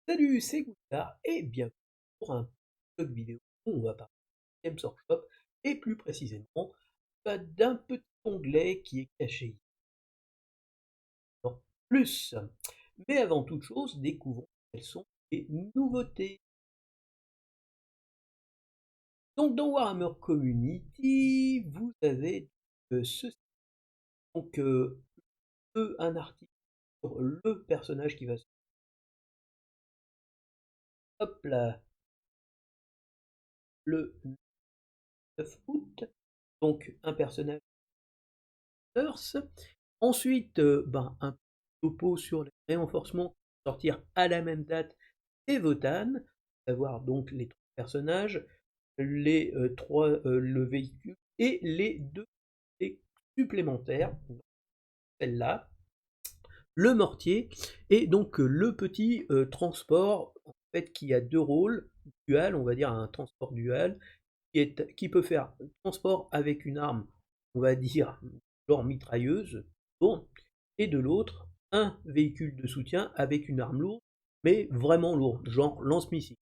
Salut, c'est Goutard et bienvenue pour un blog vidéo où on va parler de Games Workshop et plus précisément d'un petit onglet qui est caché dans Plus. Mais avant toute chose, découvrons quelles sont les nouveautés. Donc dans Warhammer Community, vous avez ceci. Donc un article sur le personnage qui va se... Hop là, le 9 août. Donc un personnage Earth. Ensuite, un topo sur les réenforcements qui vont sortir à la même date des Votan, à savoir donc les trois personnages, le véhicule et les deux supplémentaires, celle-là, le mortier et donc le petit transport en fait qui a deux rôles dual, on va dire un transport dual qui peut faire transport avec une arme, on va dire, genre mitrailleuse, bon, et de l'autre, un véhicule de soutien avec une arme lourde, mais vraiment lourde, genre lance-missile.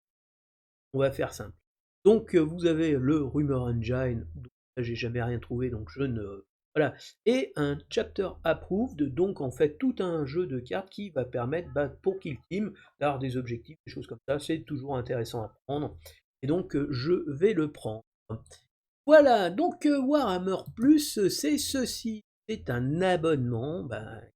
On va faire simple. Donc vous avez le Rumor Engine, dont j'ai jamais rien trouvé, donc je ne... Voilà. Et un Chapter Approved, donc en fait tout un jeu de cartes qui va permettre pour Kill Team d'avoir des objectifs, des choses comme ça, c'est toujours intéressant à prendre. Et donc je vais le prendre. Voilà, donc Warhammer Plus, c'est ceci. C'est un abonnement.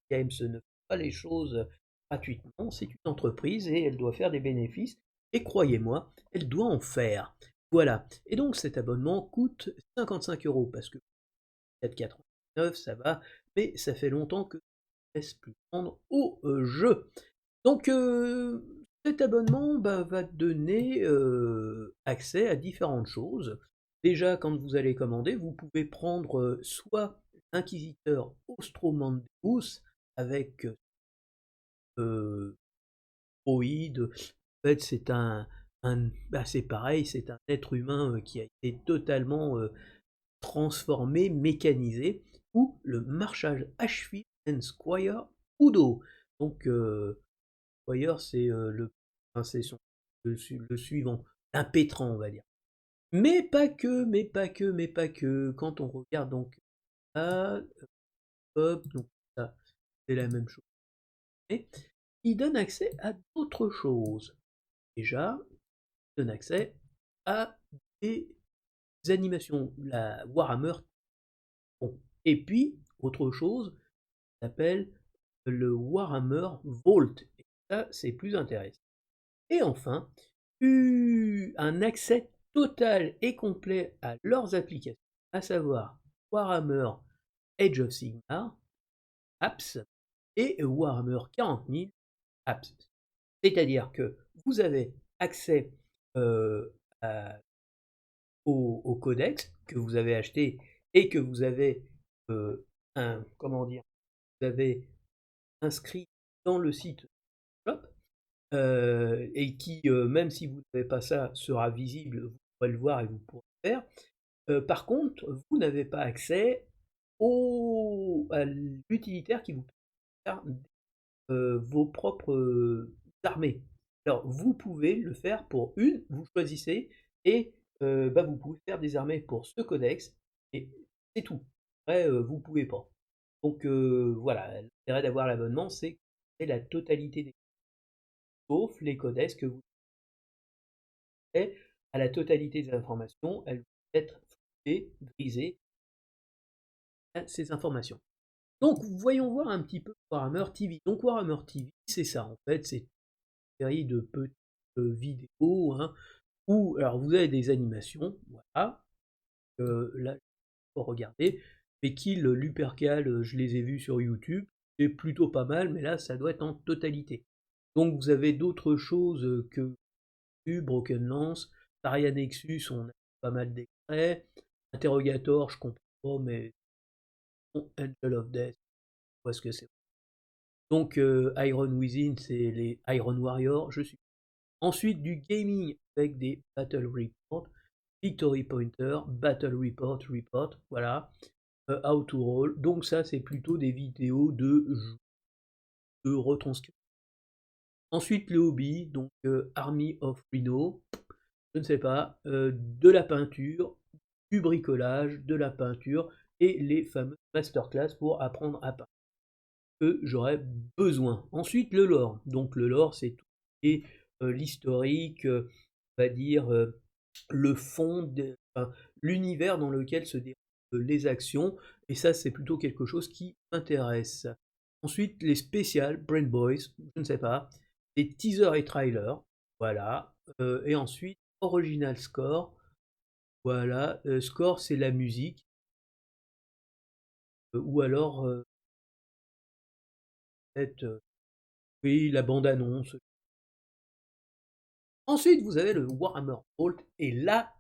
Games ne fait pas les choses gratuitement. C'est une entreprise et elle doit faire des bénéfices. Et croyez-moi, elle doit en faire. Voilà. Et donc cet abonnement coûte 55 € parce que 4,99 ça va, mais ça fait longtemps que je ne laisse plus prendre au jeu. Donc cet abonnement va te donner accès à différentes choses. Déjà, quand vous allez commander, vous pouvez prendre soit l'inquisiteur Ostromandeus avec droïde. En fait, c'est pareil, c'est un être humain qui a été totalement transformé, mécanisé, ou le Marshal Ashfield and Squire Udo. Donc Squire, c'est le suivant, l'impétrant, on va dire. Mais pas que, mais pas que, mais pas que. Quand on regarde donc là, hop, donc ça, c'est la même chose. Mais il donne accès à d'autres choses. Déjà, il donne accès à des animations, la Warhammer. Bon. Et puis, autre chose, ça s'appelle le Warhammer Vault. Et ça, c'est plus intéressant. Et enfin, un accès total et complet à leurs applications, à savoir Warhammer Age of Sigmar, apps, et Warhammer 40 000 apps. C'est-à-dire que vous avez accès euh, à- au codex que vous avez acheté et que vous avez comment dire, vous avez inscrit dans le site shop, et qui, même si vous n'avez pas ça, sera visible, vous pourrez le voir et vous pourrez le faire. Par contre, vous n'avez pas accès à l'utilitaire qui vous permet de faire vos propres armées. Alors, vous pouvez le faire pour une, vous choisissez, et vous pouvez faire des armées pour ce codex, et c'est tout. Après, vous pouvez pas. Donc voilà, l'intérêt d'avoir l'abonnement, c'est que vous avez la totalité des sauf les codex que vous avez à la totalité des informations, elles vont être flouées, brisées à ces informations. Donc voyons voir un petit peu Warhammer TV. Donc Warhammer TV, c'est ça en fait, c'est une série de petites vidéos, hein, où alors vous avez des animations, voilà, là faut regarder. Mais Kill, Lupercal, je les ai vus sur YouTube, c'est plutôt pas mal, mais là ça doit être en totalité. Donc vous avez d'autres choses que Broken Lance, Taria Nexus, on a pas mal d'extraits, Interrogator, je comprends pas, mais bon, Angel of Death, je vois ce que c'est. Donc Iron Within, c'est les Iron Warriors, je suis. Ensuite du gaming avec des Battle Report, Victory Pointer, Battle Report, voilà, How to Roll. Donc ça c'est plutôt des vidéos de retranscription Ensuite, le hobby, donc Army of Rhino, je ne sais pas, de la peinture, du bricolage, de la peinture et les fameuses masterclass pour apprendre à peindre que j'aurais besoin. Ensuite, le lore. Donc le lore, c'est tout ce qui est l'historique, on va dire le fond, enfin, l'univers dans lequel se déroulent les actions. Et ça, c'est plutôt quelque chose qui m'intéresse. Ensuite, les spéciales, Brain Boys, je ne sais pas, les teasers et trailers, voilà. Et ensuite, Original Score, voilà. Score, c'est la musique, ou alors peut-être, oui, la bande-annonce. Ensuite, vous avez le Warhammer Vault, et là,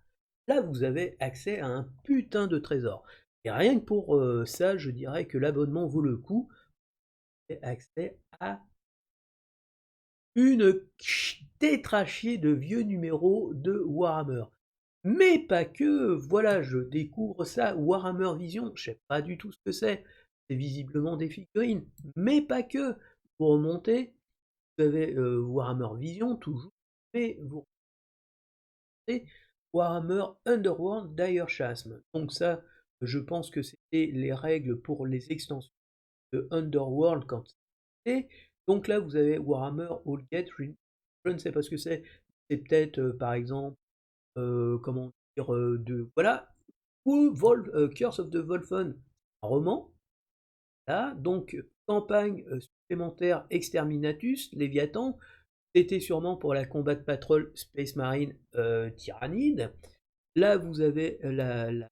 vous avez accès à un putain de trésor. Et rien que pour ça, je dirais que l'abonnement vaut le coup. Vous avez accès à une tétrachier de vieux numéros de Warhammer. Mais pas que, voilà, je découvre ça, Warhammer Vision, je sais pas du tout ce que c'est visiblement des figurines, mais pas que. Pour remonter, vous avez Warhammer Vision toujours, mais vous remontez Warhammer Underworld Dire Chasm. Donc ça, je pense que c'était les règles pour les extensions de Underworld quand c'était. Donc là, vous avez Warhammer Allgate, je ne sais pas ce que c'est peut-être par exemple, comment dire, voilà, ou Curse of the Volfon, un roman, là, donc campagne supplémentaire Exterminatus, Léviathan, c'était sûrement pour la Combat Patrol Space Marine Tyrannide. Là, vous avez la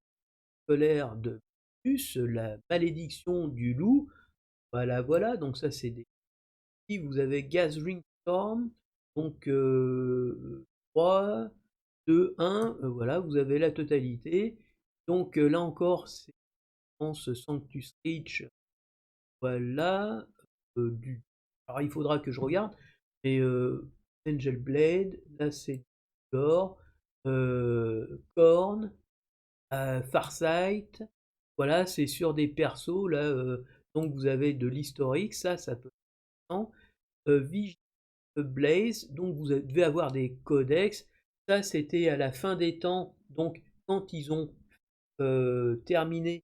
colère de Plus, la malédiction du loup, voilà, voilà, donc ça c'est des... Vous avez Gathering Storm, donc 3, 2, 1, voilà, vous avez la totalité. Donc là encore, c'est ce Sanctus Reach, voilà. Du... Alors il faudra que je regarde, mais Angel Blade, là c'est Gore, Korn, Farsight, voilà, c'est sur des persos, là, donc vous avez de l'historique, ça peut être intéressant. Blaze, donc vous devez avoir des codex. Ça, c'était à la fin des temps, donc quand ils ont terminé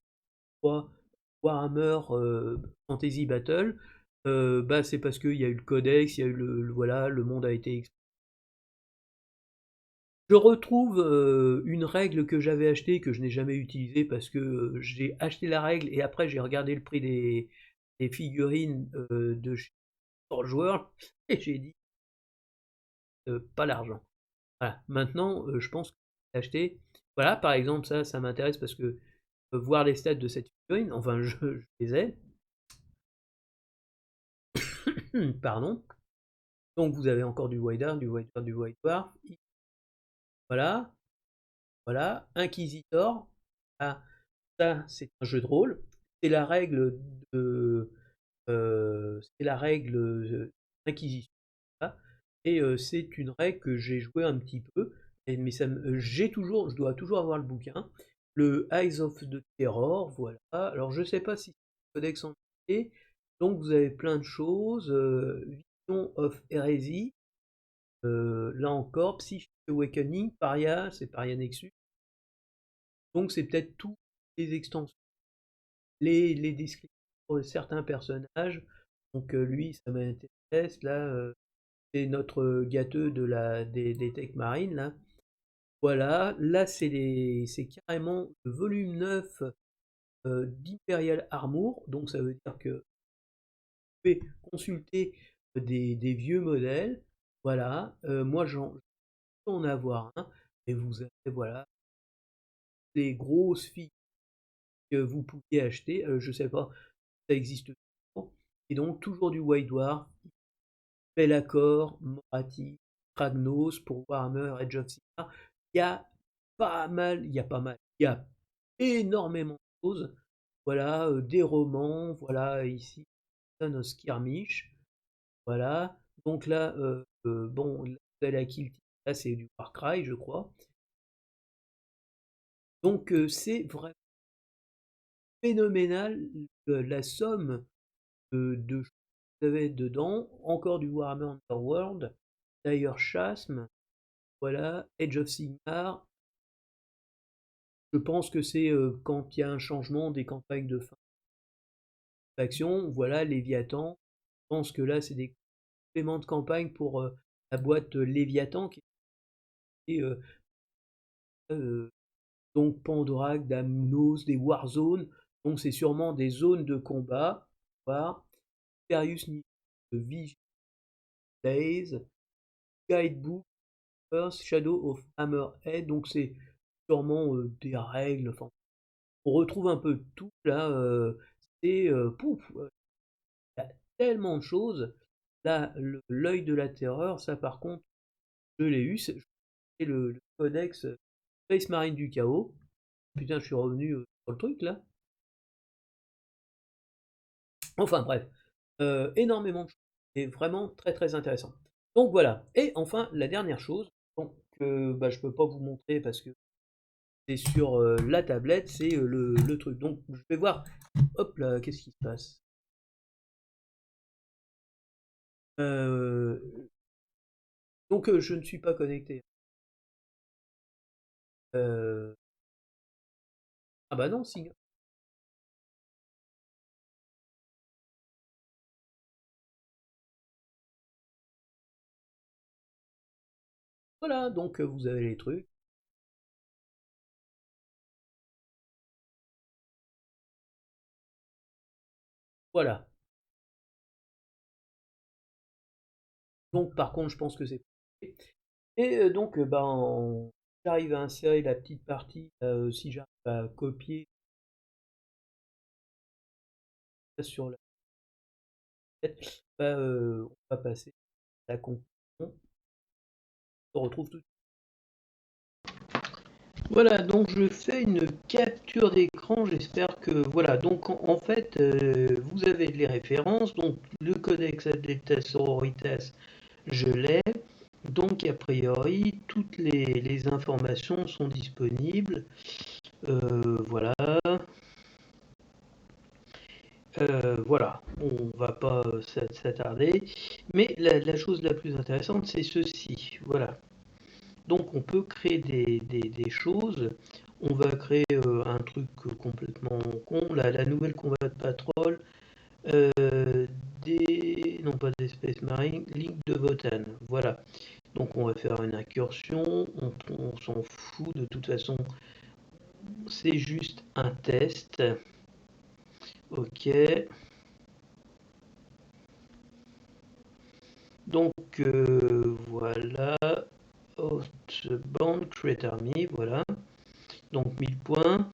Warhammer Fantasy Battle, bah, c'est parce qu'il y a eu le codex, il y a eu voilà, le monde a été... Je retrouve une règle que j'avais achetée, que je n'ai jamais utilisée, parce que j'ai acheté la règle et après j'ai regardé le prix des figurines de chez Forge World et j'ai dit pas l'argent. Voilà. Maintenant, je pense que je vais acheter. Voilà, par exemple, ça m'intéresse parce que voir les stats de cette figurine, enfin, je les ai. Pardon. Donc, vous avez encore du Wider, du Wider, du White Dwarf. Voilà, voilà. Inquisitor. Ah, ça, c'est un jeu de rôle. C'est la règle de. C'est la règle d'Inquisition. Voilà. Et c'est une règle que j'ai joué un petit peu. Mais je dois toujours avoir le bouquin. Le Eyes of the Terror, voilà. Alors je sais pas si c'est le Codex en entier. Donc vous avez plein de choses. Vision of Heresy, là encore, Psychic Awakening, Paria, c'est Paria Nexus. Donc c'est peut-être tous les extensions, les descriptions pour certains personnages. Donc lui, ça m'intéresse. Là, c'est notre gâteux des Tech Marines, là. Voilà, là c'est carrément le volume 9 d'Imperial Armour, donc ça veut dire que vous pouvez consulter des vieux modèles. Voilà, moi j'en peux en avoir un, et vous avez voilà les grosses filles que vous pouviez acheter, je sais pas, ça existe toujours, et donc toujours du White Dwarf, Be'lakor, Morathi, Kragnos pour Warhammer, Age of Sigmar. Il y a il y a énormément de choses. Voilà, des romans, voilà, ici, Son of Skirmish, voilà. Donc là, bon, la Kill Team, là c'est du Warcry, je crois. Donc c'est vraiment phénoménal la somme de vous avez dedans encore du Warhammer Underworld, d'ailleurs Chasm, voilà, Age of Sigmar. Je pense que c'est quand il y a un changement des campagnes de fin d'action, voilà, Léviathan. Je pense que là, c'est des compléments de campagne pour la boîte Léviathan, qui est donc Pandorak, Damnos, des Warzones. Donc c'est sûrement des zones de combat. Voir. Imperius Vigil Days, Guidebook, First Shadow of Hammerhead. Donc c'est sûrement des règles. Enfin, on retrouve un peu tout là. C'est pouf, il y a tellement de choses. Là, l'œil de la terreur, ça par contre, je l'ai eu. C'est le codex Space Marine du chaos. Putain, je suis revenu sur le truc là. Enfin bref, énormément de choses. Et vraiment très très intéressant. Donc voilà. Et enfin, la dernière chose, donc, bah, je peux pas vous montrer parce que c'est sur la tablette, c'est le truc. Donc je vais voir. Hop là, qu'est-ce qui se passe? Euh, donc je ne suis pas connecté. Euh, ah bah non, si. Voilà, donc vous avez les trucs. Voilà. Donc par contre, je pense que c'est compliqué. Et donc, ben, j'arrive à insérer la petite partie, si j'arrive à copier ça sur la tête, bah, on va passer à la conclusion. On se retrouve tout de suite. Voilà, donc je fais une capture d'écran, j'espère que voilà, donc en fait vous avez les références, donc le codex Adeptas Sororitas, je l'ai, donc a priori toutes les informations sont disponibles. Voilà. Voilà, on va pas s'attarder, mais la chose la plus intéressante, c'est ceci. Voilà. Donc on peut créer des choses. On va créer un truc complètement con. La nouvelle Combat Patrol, euh, non pas des Space Marine, Ligue de Votan. Voilà. Donc on va faire une incursion. On s'en fout de toute façon. C'est juste un test. Ok. Donc voilà. Outbound Create Army. Voilà. Donc 1000 points.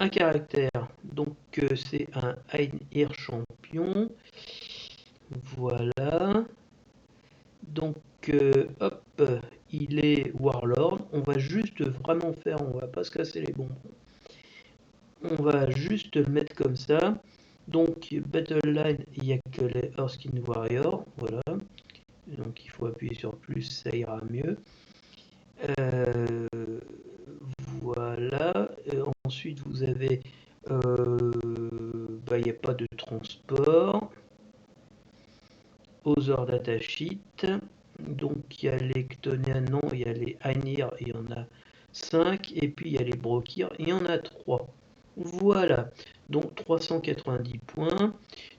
Un caractère, donc c'est un Einhir champion. Voilà. Donc hop, il est Warlord. On va juste vraiment faire, on va pas se casser les bonbons. On va juste le mettre comme ça. Donc Battle Line, il n'y a que les Erskine Warriors. Voilà. Donc il faut appuyer sur plus, ça ira mieux. Euh, voilà. Ensuite, vous avez. Il n'y a pas de transport. Other datasheet. Donc, il y a les Ctonians, non, il y a les Ainir, il y en a 5. Et puis, il y a les Brokir, il y en a 3. Voilà. Donc, 390 points.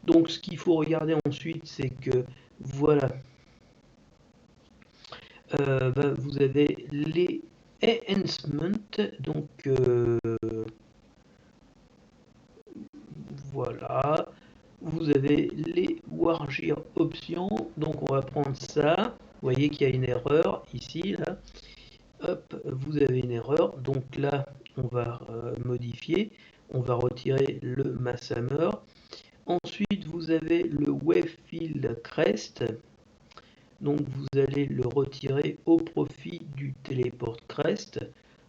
Donc, ce qu'il faut regarder ensuite, c'est que, voilà, vous avez les enhancements. Donc, voilà. Vous avez les Wargear options. Donc on va prendre ça. Vous voyez qu'il y a une erreur ici. Là. Hop, vous avez une erreur. Donc là, on va modifier. On va retirer le Masshammer. Ensuite, vous avez le Wavefield Crest. Donc vous allez le retirer au profit du Teleport Crest.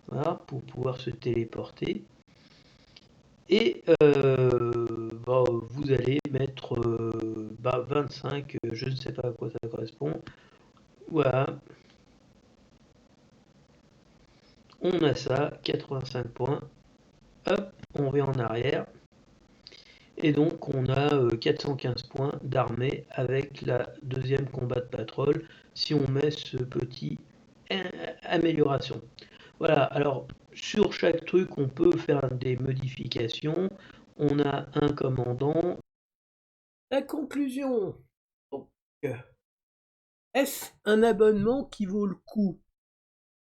Voilà, pour pouvoir se téléporter. Et bah, vous allez mettre 25, je ne sais pas à quoi ça correspond. Voilà, on a ça, 85 points. Hop, on revient en arrière. Et donc on a 415 points d'armée avec la deuxième combat de patrol si on met ce petit amélioration. Voilà, alors sur chaque truc on peut faire des modifications. On a un commandant. La conclusion. Donc, est-ce un abonnement qui vaut le coup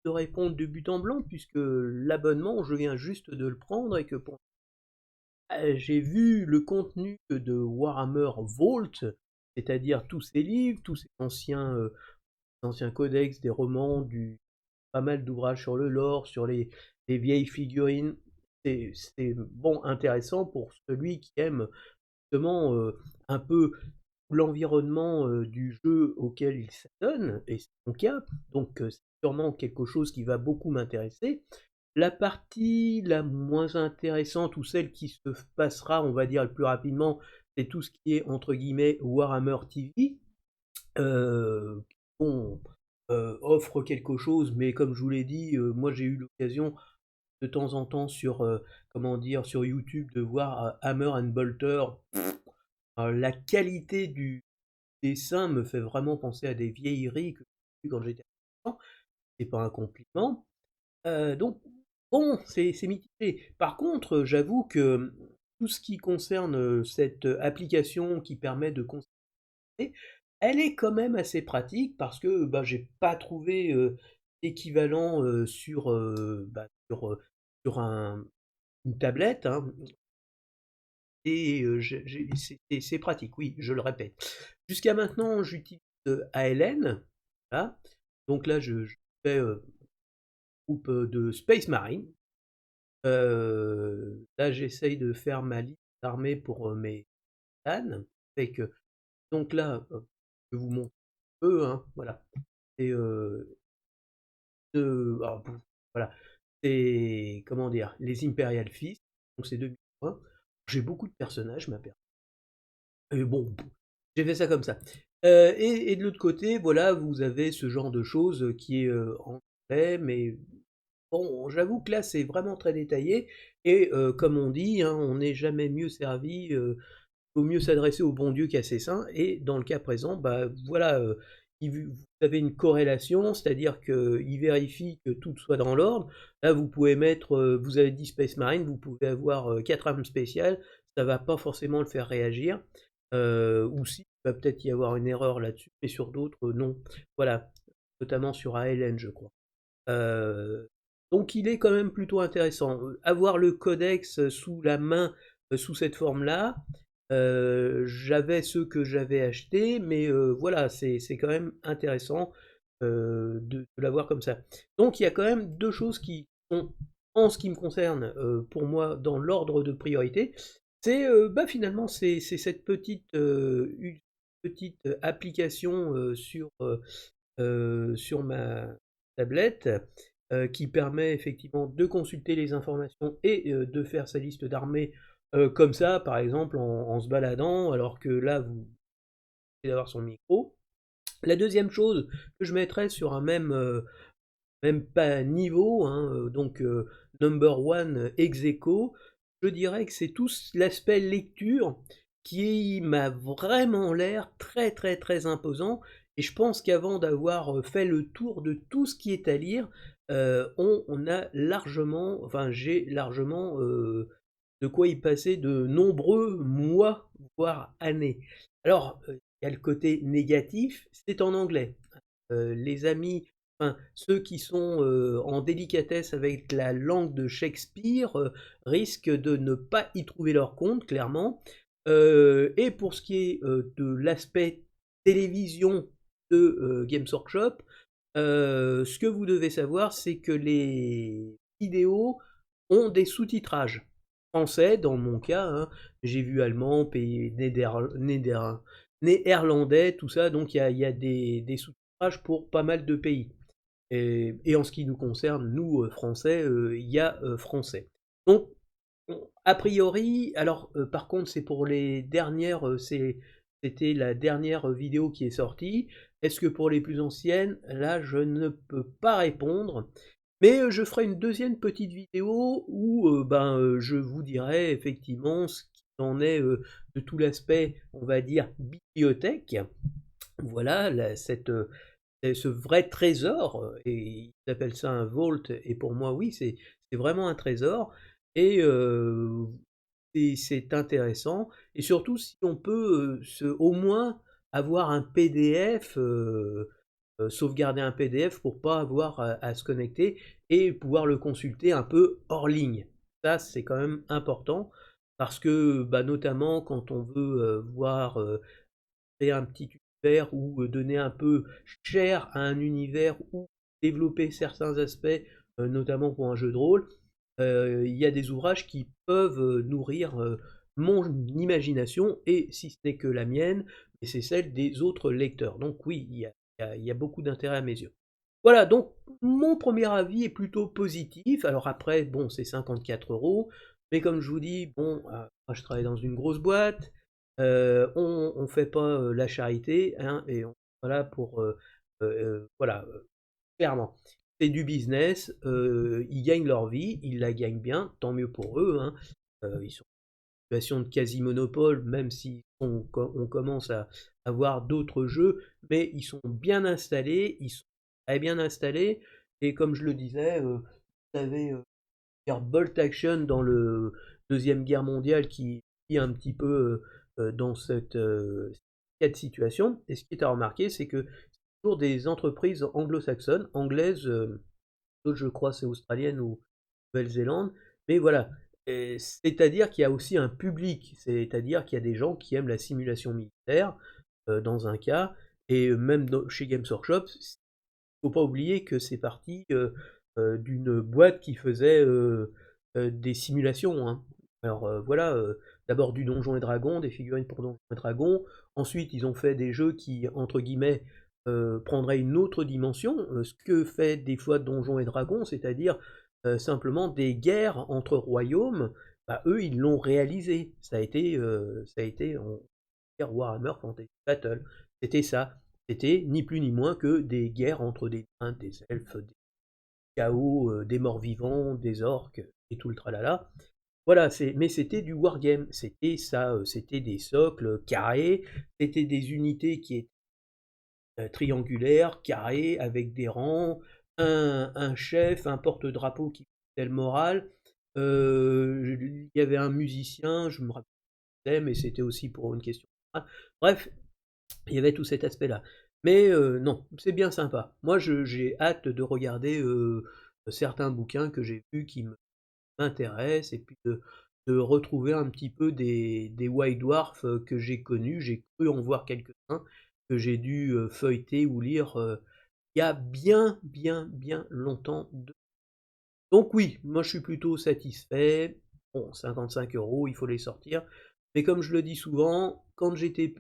de répondre de but en blanc, puisque l'abonnement, je viens juste de le prendre et que pour j'ai vu le contenu de Warhammer Vault, c'est-à-dire tous ces livres, tous ces anciens codex, des romans, pas mal d'ouvrages sur le lore, sur les vieilles figurines. C'est bon, intéressant pour celui qui aime justement un peu l'environnement du jeu auquel il s'adonne, et c'est mon cas, donc c'est sûrement quelque chose qui va beaucoup m'intéresser. La partie la moins intéressante, ou celle qui se passera, on va dire, le plus rapidement, c'est tout ce qui est, entre guillemets, Warhammer TV. Bon, offre quelque chose, mais comme je vous l'ai dit, moi j'ai eu l'occasion de temps en temps sur, comment dire, sur YouTube de voir Hammer and Bolter. La qualité du dessin me fait vraiment penser à des vieilleries que j'ai vues quand j'étais enfant. C'est pas un compliment. Donc, bon, c'est mitigé. Par contre, j'avoue que tout ce qui concerne cette application qui permet de conserver, elle est quand même assez pratique parce que bah, j'ai pas trouvé équivalent sur une tablette, hein, et c'est pratique, oui, je le répète. Jusqu'à maintenant, j'utilise ALN, voilà. Donc là, je fais groupe de Space Marine. Là, j'essaye de faire ma liste d'armée pour mes ânes. Donc là, je vous montre un peu, hein, voilà. C'est voilà, c'est comment dire, les Imperial Fist. Donc c'est 2000 points. J'ai beaucoup de personnages, ma paire. Et bon, j'ai fait ça comme ça. Et de l'autre côté, voilà, vous avez ce genre de choses qui est en anglais, mais bon, j'avoue que là, c'est vraiment très détaillé. Et comme on dit, hein, on n'est jamais mieux servi. Vaut mieux s'adresser au bon Dieu qu'à ses saints. Et dans le cas présent, bah voilà, vous avez une corrélation, c'est-à-dire qu'il vérifie que tout soit dans l'ordre. Là, vous pouvez mettre, vous avez dit Space Marine, vous pouvez avoir 4 armes spéciales, ça va pas forcément le faire réagir. Ou si, il va peut-être y avoir une erreur là-dessus, mais sur d'autres, non. Voilà, notamment sur ALN, je crois. Donc il est quand même plutôt intéressant. Avoir le codex sous la main, sous cette forme-là, j'avais ceux que j'avais achetés, mais voilà, c'est quand même intéressant de l'avoir comme ça. Donc il y a quand même deux choses qui sont, en ce qui me concerne, pour moi, dans l'ordre de priorité. C'est bah, finalement, c'est cette une petite application sur ma tablette qui permet effectivement de consulter les informations et de faire sa liste d'armées comme ça, par exemple, en se baladant, alors que là, vous allez avoir son micro. La deuxième chose que je mettrais sur un même pas niveau, hein, donc number one ex aequo, je dirais que c'est tout l'aspect lecture qui m'a vraiment l'air très très très imposant. Et je pense qu'avant d'avoir fait le tour de tout ce qui est à lire, on a largement, enfin j'ai largement de quoi y passer de nombreux mois, voire années. Alors, il y a le côté négatif, c'est en anglais. Les amis, enfin, ceux qui sont en délicatesse avec la langue de Shakespeare risquent de ne pas y trouver leur compte, clairement. Et pour ce qui est de l'aspect télévision de Games Workshop, ce que vous devez savoir, c'est que les vidéos ont des sous-titrages français, dans mon cas, hein. J'ai vu allemand, pays néerlandais, tout ça, donc il y a des sous-titrages pour pas mal de pays. Et en ce qui nous concerne, nous, Français, il y a français. Donc, a priori, alors par contre, c'est pour les dernières, c'était la dernière vidéo qui est sortie. Est-ce que pour les plus anciennes, là, je ne peux pas répondre. Mais je ferai une deuxième petite vidéo où je vous dirai effectivement ce en est de tout l'aspect, on va dire, bibliothèque. Voilà, ce vrai trésor, et ils appellent ça un vault, et pour moi, oui, c'est vraiment un trésor, et c'est intéressant, et surtout si on peut au moins avoir un PDF, sauvegarder un PDF pour pas avoir à se connecter et pouvoir le consulter un peu hors ligne. Ça, c'est quand même important parce que, bah, notamment quand on veut voir créer un petit univers ou donner un peu chair à un univers ou développer certains aspects, notamment pour un jeu de rôle, il y a des ouvrages qui peuvent nourrir mon imagination, et si ce n'est que la mienne, et c'est celle des autres lecteurs. Donc oui, il y a beaucoup d'intérêt à mes yeux. Voilà, donc mon premier avis est plutôt positif. Alors après, bon, c'est 54 €, mais comme je vous dis, bon, moi je travaille dans une grosse boîte, on fait pas la charité, hein, et on est pas là pour, voilà, clairement. C'est du business, ils gagnent leur vie, ils la gagnent bien, tant mieux pour eux, hein. Ils sont en situation de quasi-monopole, même si on commence à avoir d'autres jeux, mais ils sont bien installés, ils sont très bien installés, et comme je le disais, vous avez Bolt Action dans le Deuxième Guerre mondiale qui est un petit peu dans cette cas de situation. Et ce qui est à remarquer, c'est que c'est toujours des entreprises anglo-saxonnes, anglaises, d'autres je crois c'est australienne ou Nouvelle-Zélande, mais voilà. C'est-à-dire qu'il y a aussi un public, c'est-à-dire qu'il y a des gens qui aiment la simulation militaire, dans un cas, et même chez Games Workshop, faut pas oublier que c'est parti d'une boîte qui faisait des simulations, hein. Alors voilà, d'abord du Donjon et Dragon, des figurines pour Donjon et Dragon. Ensuite, ils ont fait des jeux qui, entre guillemets, prendraient une autre dimension, ce que fait des fois Donjon et Dragon, c'est-à-dire simplement des guerres entre royaumes. Bah, eux, ils l'ont réalisé. On va dire Warhammer Fantasy Battle. C'était ça. C'était ni plus ni moins que des guerres entre des nains, des elfes, des chaos, des morts-vivants, des orques et tout le tralala. Voilà, mais c'était du wargame, c'était ça, c'était des socles carrés, c'était des unités qui étaient triangulaires, carrées, avec des rangs, un chef, un porte-drapeau qui faisait le moral. Il y avait un musicien, je me rappelle, mais c'était aussi pour une question. Bref, il y avait tout cet aspect-là. Mais non, c'est bien sympa. Moi, j'ai hâte de regarder certains bouquins que j'ai vus qui m'intéressent, et puis de retrouver un petit peu des White Dwarf que j'ai connus. J'ai cru en voir quelques-uns que j'ai dû feuilleter ou lire il y a bien, bien, bien longtemps. Donc oui, moi je suis plutôt satisfait. Bon, 55 €, il faut les sortir. Mais comme je le dis souvent, quand j'étais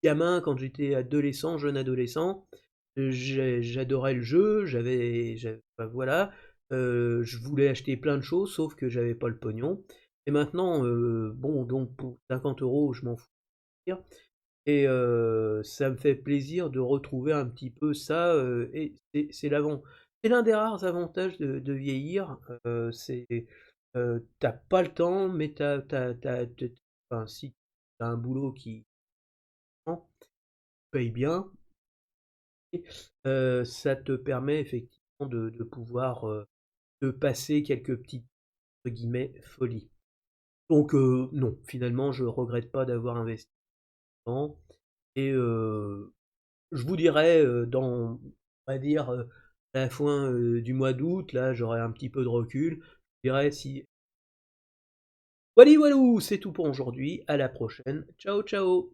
gamin, quand j'étais adolescent, jeune adolescent, j'adorais le jeu, enfin, voilà, je voulais acheter plein de choses, sauf que j'avais pas le pognon. Et maintenant, bon, donc pour 50 €, je m'en fous de dire. Et ça me fait plaisir de retrouver un petit peu ça, et c'est l'un des rares avantages de vieillir, c'est, tu pas le temps, mais enfin si tu as un boulot qui paye bien, ça te permet effectivement de pouvoir, te passer quelques petites, entre guillemets, «folies». Donc non, finalement, je regrette pas d'avoir investi du temps, et je vous dirai, dans, on va dire, à la fin, du mois d'août, là, j'aurai un petit peu de recul, je dirai si Walou, c'est tout pour aujourd'hui, à la prochaine. Ciao, ciao!